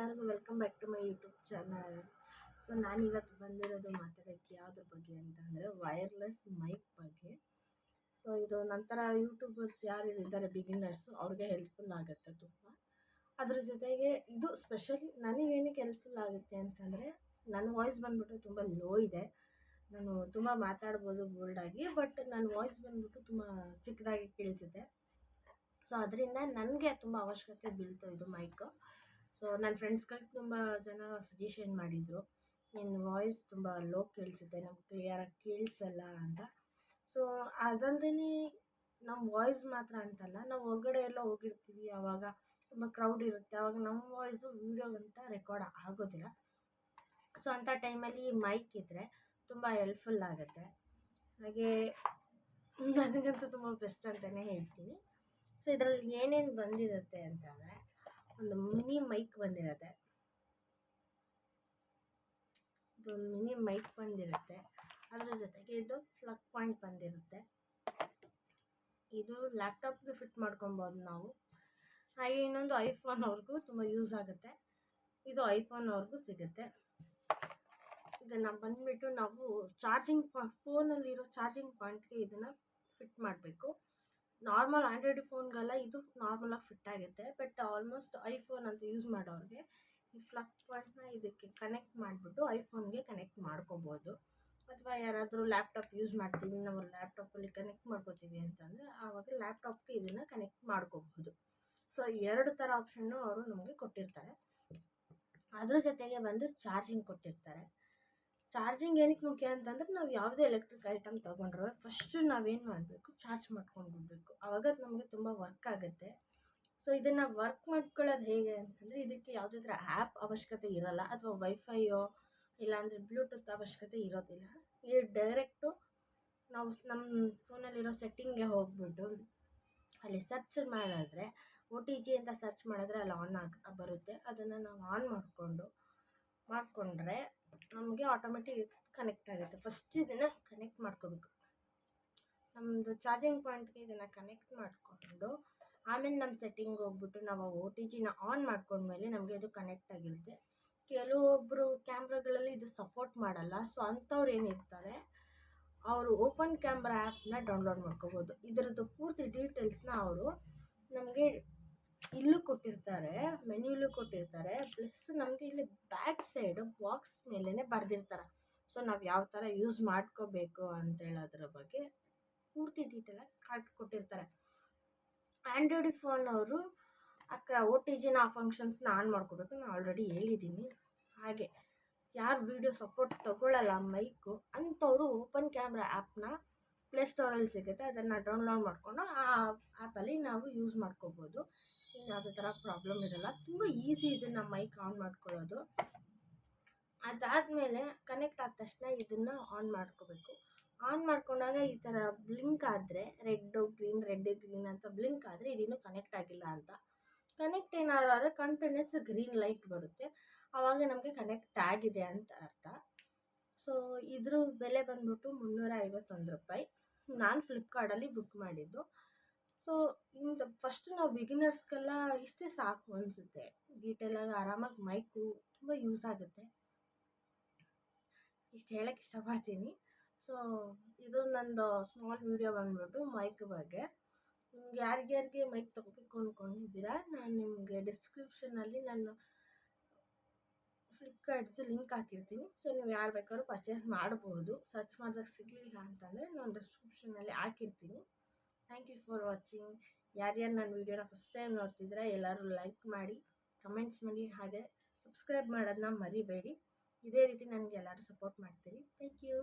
ಎಲ್ಲರಿಗೂ welcome back to my YouTube channel. So ನಾನು ಇವತ್ತು ಬಂದಿರೋದು ಮಾತಾಡೋಕ್ಕೆ ಯಾವುದ್ರ ಬಗ್ಗೆ ಅಂತಂದರೆ ವೈರ್ಲೆಸ್ ಮೈಕ್ ಬಗ್ಗೆ. ಸೊ ಇದು ನಂತರ ಯೂಟ್ಯೂಬರ್ಸ್ ಯಾರು ಇದ್ದಾರೆ ಬಿಗಿನರ್ಸು ಅವ್ರಿಗೆ ಹೆಲ್ಪ್ಫುಲ್ ಆಗುತ್ತೆ ತುಂಬ. ಅದ್ರ ಜೊತೆಗೆ ಇದು ಸ್ಪೆಷಲಿ ನನಗೇನಕ್ಕೆ ಹೆಲ್ಪ್ಫುಲ್ ಆಗುತ್ತೆ ಅಂತಂದರೆ ನನ್ನ ವಾಯ್ಸ್ ಬಂದ್ಬಿಟ್ಟು ತುಂಬ ಲೋ ಇದೆ. ನಾನು ತುಂಬ ಮಾತಾಡ್ಬೋದು ಬೋಲ್ಡಾಗಿ, ಬಟ್ ನನ್ನ ವಾಯ್ಸ್ ಬಂದ್ಬಿಟ್ಟು ತುಂಬ ಚಿಕ್ಕದಾಗಿ ಕೇಳಿಸುತ್ತೆ. ಸೊ ಅದರಿಂದ ನನಗೆ ತುಂಬ ಅವಶ್ಯಕತೆ ಬೀಳ್ತು ಇದು ಮೈಕು. ಸೊ ನನ್ನ ಫ್ರೆಂಡ್ಸ್ಗಳಿಗೆ ತುಂಬ ಜನ ಸಜೆಷನ್ ಮಾಡಿದರು, ನಿನ್ನ ವಾಯ್ಸ್ ತುಂಬ ಲೋ ಕೇಳಿಸುತ್ತೆ, ನಮ್ಗೆ ಕ್ಲಿಯರಾಗಿ ಕೇಳಿಸಲ್ಲ ಅಂತ. ಸೊ ಅದಲ್ಲದೆ ನಮ್ಮ ವಾಯ್ಸ್ ಮಾತ್ರ ಅಂತಲ್ಲ, ನಾವು ಹೊರಗಡೆ ಎಲ್ಲ ಹೋಗಿರ್ತೀವಿ, ಆವಾಗ ತುಂಬ ಕ್ರೌಡ್ ಇರುತ್ತೆ, ಆವಾಗ ನಮ್ಮ ವಾಯ್ಸು ವೀಡಿಯೋಗಂತ ರೆಕಾರ್ಡ್ ಆಗೋದಿಲ್ಲ. ಸೊ ಅಂಥ ಟೈಮಲ್ಲಿ ಮೈಕ್ ಇದ್ದರೆ ತುಂಬ ಹೆಲ್ಪ್ಫುಲ್ ಆಗುತ್ತೆ. ಹಾಗೆ ನನಗಂತೂ ತುಂಬ ಬೆಸ್ಟ್ ಅಂತಲೇ ಹೇಳ್ತೀನಿ. ಸೊ ಇದರಲ್ಲಿ ಏನೇನು ಬಂದಿರುತ್ತೆ ಅಂತಂದರೆ, ಒಂದು ಮಿನಿ ಮೈಕ್ ಬಂದಿರುತ್ತೆ, ಇದೊಂದು ಮಿನಿ ಮೈಕ್ ಬಂದಿರುತ್ತೆ. ಅದ್ರ ಜೊತೆಗೆ ಇದು ಪ್ಲಗ್ ಪಾಯಿಂಟ್ ಬಂದಿರುತ್ತೆ. ಇದು ಲ್ಯಾಪ್ಟಾಪ್ಗೆ ಫಿಟ್ ಮಾಡ್ಕೊಬೋದು ನಾವು. ಹಾಗೆ ಇನ್ನೊಂದು ಐಫೋನ್ವರೆಗೂ ತುಂಬ ಯೂಸ್ ಆಗುತ್ತೆ. ಇದು ಐಫೋನ್ವರೆಗೂ ಸಿಗುತ್ತೆ. ಇದನ್ನು ಬಂದುಬಿಟ್ಟು ನಾವು ಚಾರ್ಜಿಂಗ್ ಫೋನಲ್ಲಿರೋ ಚಾರ್ಜಿಂಗ್ ಪಾಯಿಂಟ್ಗೆ ಇದನ್ನು ಫಿಟ್ ಮಾಡಬೇಕು. ನಾರ್ಮಲ್ ಆಂಡ್ರಾಯ್ಡ್ ಫೋನ್ಗೆಲ್ಲ ಇದು ನಾರ್ಮಲಾಗಿ ಫಿಟ್ ಆಗುತ್ತೆ, ಬಟ್ ಆಲ್ಮೋಸ್ಟ್ ಐಫೋನ್ ಅಂತ ಯೂಸ್ ಮಾಡೋರಿಗೆ ಈ ಪ್ಲಗ್ ಪಾಯಿಂಟ್ನ ಇದಕ್ಕೆ ಕನೆಕ್ಟ್ ಮಾಡಿಬಿಟ್ಟು ಐಫೋನ್ಗೆ ಕನೆಕ್ಟ್ ಮಾಡ್ಕೋಬೋದು. ಅಥವಾ ಯಾರಾದರೂ ಲ್ಯಾಪ್ಟಾಪ್ ಯೂಸ್ ಮಾಡ್ತೀವಿ, ನಾವು ಲ್ಯಾಪ್ಟಾಪಲ್ಲಿ ಕನೆಕ್ಟ್ ಮಾಡ್ಕೋತೀವಿ ಅಂತಂದರೆ ಆವಾಗ ಲ್ಯಾಪ್ಟಾಪ್ಗೆ ಇದನ್ನು ಕನೆಕ್ಟ್ ಮಾಡ್ಕೋಬಹುದು. ಸೊ 2 ಥರ ಆಪ್ಷನ್ನು ಅವರು ನಮಗೆ ಕೊಟ್ಟಿರ್ತಾರೆ. ಅದ್ರ ಜೊತೆಗೆ ಬಂದು ಚಾರ್ಜಿಂಗ್ ಕೊಟ್ಟಿರ್ತಾರೆ. ಚಾರ್ಜಿಂಗ್ ಏನಕ್ಕೆ ಮುಖ್ಯ ಅಂತಂದರೆ, ನಾವು ಯಾವುದೇ ಎಲೆಕ್ಟ್ರಿಕ್ ಐಟಮ್ ತೊಗೊಂಡ್ರೆ ಫಸ್ಟು ನಾವೇನು ಮಾಡಬೇಕು, ಚಾರ್ಜ್ ಮಾಡ್ಕೊಂಡು ಬಿಡಬೇಕು. ಆವಾಗ ನಮಗೆ ತುಂಬ ವರ್ಕ್ ಆಗುತ್ತೆ. ಸೊ ಇದನ್ನು ವರ್ಕ್ ಮಾಡ್ಕೊಳ್ಳೋದು ಹೇಗೆ ಅಂತಂದರೆ, ಇದಕ್ಕೆ ಯಾವುದೇ ಥರ ಆ್ಯಪ್ ಅವಶ್ಯಕತೆ ಇರೋಲ್ಲ, ಅಥವಾ ವೈಫೈಯೋ ಇಲ್ಲಾಂದರೆ ಬ್ಲೂಟೂತ್ ಅವಶ್ಯಕತೆ ಇರೋದಿಲ್ಲ. ಈ ಡೈರೆಕ್ಟು ನಾವು ನಮ್ಮ ಫೋನಲ್ಲಿರೋ ಸೆಟ್ಟಿಂಗ್ಗೆ ಹೋಗ್ಬಿಟ್ಟು ಅಲ್ಲಿ ಸರ್ಚ್ ಮಾಡಿದ್ರೆ OTG ಅಂತ ಸರ್ಚ್ ಮಾಡಿದ್ರೆ ಅಲ್ಲಿ ಆನ್ ಬರುತ್ತೆ. ಅದನ್ನು ನಾವು ಆನ್ ಮಾಡಿಕೊಂಡ್ರೆ ನಮಗೆ ಆಟೋಮೆಟಿಕ್ ಕನೆಕ್ಟ್ ಆಗುತ್ತೆ. ಫಸ್ಟ್ ಇದನ್ನು ಕನೆಕ್ಟ್ ಮಾಡ್ಕೋಬೇಕು, ನಮ್ಮದು ಚಾರ್ಜಿಂಗ್ ಪಾಯಿಂಟ್ಗೆ ಇದನ್ನು ಕನೆಕ್ಟ್ ಮಾಡಿಕೊಂಡು ಆಮೇಲೆ ನಮ್ಮ ಸೆಟ್ಟಿಂಗ್ ಹೋಗ್ಬಿಟ್ಟು ನಾವು OTGನ ಆನ್ ಮಾಡ್ಕೊಂಡ್ಮೇಲೆ ನಮಗೆ ಇದು ಕನೆಕ್ಟ್ ಆಗಿರುತ್ತೆ. ಕೆಲವೊಬ್ಬರು ಕ್ಯಾಮ್ರಾಗಳಲ್ಲಿ ಇದು ಸಪೋರ್ಟ್ ಮಾಡಲ್ಲ. ಸೊ ಅಂಥವ್ರು ಏನಿರ್ತಾರೆ ಅವರು ಓಪನ್ ಕ್ಯಾಮ್ರಾ ಆ್ಯಪ್ನ ಡೌನ್ಲೋಡ್ ಮಾಡ್ಕೋಬೋದು. ಇದರದ್ದು ಪೂರ್ತಿ ಡೀಟೇಲ್ಸ್ನ ಅವರು ನಮಗೆ ಇಲ್ಲೂ ಕೊಟ್ಟಿರ್ತಾರೆ, ಮೆನ್ಯೂಲ್ಲೂ ಕೊಟ್ಟಿರ್ತಾರೆ, ಪ್ಲಸ್ ನಮಗೆ ಇಲ್ಲಿ ಬ್ಯಾಕ್ ಸೈಡು ಬಾಕ್ಸ್ ಮೇಲೇ ಬರೆದಿರ್ತಾರೆ. ಸೊ ನಾವು ಯಾವ ಥರ ಯೂಸ್ ಮಾಡ್ಕೋಬೇಕು ಅಂತೇಳೋದ್ರ ಬಗ್ಗೆ ಪೂರ್ತಿ ಡೀಟೇಲಾಗಿ ಕೊಟ್ಟಿರ್ತಾರೆ. ಆ್ಯಂಡ್ರಾಯ್ಡ್ ಫೋನವರು OTGನ ಆ ಫಂಕ್ಷನ್ಸ್ನ ಆನ್ ಮಾಡ್ಕೋಬೇಕು, ನಾನು ಆಲ್ರೆಡಿ ಹೇಳಿದ್ದೀನಿ. ಹಾಗೆ ಯಾರು ವೀಡಿಯೋ ಸಪೋರ್ಟ್ ತೊಗೊಳ್ಳಲ್ಲ ಮೈಕು ಅಂಥವರು ಓಪನ್ ಕ್ಯಾಮ್ರಾ ಆ್ಯಪ್ನ ಪ್ಲೇಸ್ಟೋರಲ್ಲಿ ಸಿಗುತ್ತೆ, ಅದನ್ನು ಡೌನ್ಲೋಡ್ ಮಾಡಿಕೊಂಡು ಆ ಆ್ಯಪಲ್ಲಿ ನಾವು ಯೂಸ್ ಮಾಡ್ಕೋಬೋದು. ಯಾವುದೇ ಥರ ಪ್ರಾಬ್ಲಮ್ ಇರೋಲ್ಲ, ತುಂಬ ಈಸಿ ಇದನ್ನು ಮೈಕ್ ಆನ್ ಮಾಡ್ಕೊಳ್ಳೋದು. ಅದಾದಮೇಲೆ ಕನೆಕ್ಟ್ ಆದ ತಕ್ಷಣ ಇದನ್ನು ಆನ್ ಮಾಡ್ಕೋಬೇಕು. ಆನ್ ಮಾಡ್ಕೊಂಡಾಗ ಈ ಥರ ಬ್ಲಿಂಕ್ ಆದರೆ ರೆಡ್ಡು ಗ್ರೀನ್ ಅಂತ ಬ್ಲಿಂಕ್ ಆದರೆ ಇದಿನ್ನೂ ಕನೆಕ್ಟ್ ಆಗಿಲ್ಲ ಅಂತ. ಕನೆಕ್ಟ್ ಏನಾದ್ರೆ ಕಂಟಿನ್ಯೂಸ್ ಗ್ರೀನ್ ಲೈಟ್ ಬರುತ್ತೆ, ಆವಾಗ ನಮಗೆ ಕನೆಕ್ಟ್ ಆಗಿದೆ ಅಂತ ಅರ್ಥ. ಸೊ ಇದ್ರ ಬೆಲೆ ಬಂದ್ಬಿಟ್ಟು 351 ರೂಪಾಯಿ. ನಾನು ಫ್ಲಿಪ್ಕಾರ್ಟಲ್ಲಿ ಬುಕ್ ಮಾಡಿದ್ದು. ಸೊ ಫಸ್ಟು ನಾವು ಬಿಗಿನರ್ಸ್ಗೆಲ್ಲ ಇಷ್ಟೇ ಸಾಕು ಅನಿಸುತ್ತೆ. ಡೀಟೇಲಾಗಿ ಆರಾಮಾಗಿ ಮೈಕು ತುಂಬ ಯೂಸ್ ಆಗುತ್ತೆ, ಇಷ್ಟು ಹೇಳೋಕ್ಕೆ ಇಷ್ಟಪಡ್ತೀನಿ. ಸೊ ಇದು ನಂದು ಸ್ಮಾಲ್ ವೀಡಿಯೋ ಬಂದ್ಬಿಟ್ಟು ಮೈಕ್ ಬಗ್ಗೆ. ಯಾರ್ಯಾರಿಗೆ ಮೈಕ್ ತೊಗೋಬೇಕು ಅಂದ್ಕೊಂಡಿದ್ದೀರಾ, ನಾನು ನಿಮಗೆ ಡಿಸ್ಕ್ರಿಪ್ಷನಲ್ಲಿ ನಾನು ಫ್ಲಿಪ್ಕಾರ್ಟ್ದು ಲಿಂಕ್ ಹಾಕಿರ್ತೀನಿ. ಸೊ ನೀವು ಯಾರು ಬೇಕಾದ್ರೂ ಪರ್ಚೇಸ್ ಮಾಡ್ಬೋದು. ಸರ್ಚ್ ಮಾಡಿದಾಗ ಸಿಗಲಿಲ್ಲ ಅಂತಂದರೆ ನಾನು ಡಿಸ್ಕ್ರಿಪ್ಷನಲ್ಲಿ ಹಾಕಿರ್ತೀನಿ. Thank you for watching. ಯಾರ್ಯಾರು ನನ್ನ ವೀಡಿಯೋನ ಫಸ್ಟ್ ಟೈಮ್ ನೋಡ್ತಿದ್ರೆ ಎಲ್ಲರೂ ಲೈಕ್ ಮಾಡಿ, ಕಮೆಂಟ್ಸ್ ಮಾಡಿ, ಹಾಗೆ ಸಬ್ಸ್ಕ್ರೈಬ್ ಮಾಡೋದನ್ನ ಮರಿಬೇಡಿ. ಇದೇ ರೀತಿ ನನಗೆ ಎಲ್ಲರೂ ಸಪೋರ್ಟ್ ಮಾಡ್ತೀರಿ. Thank you.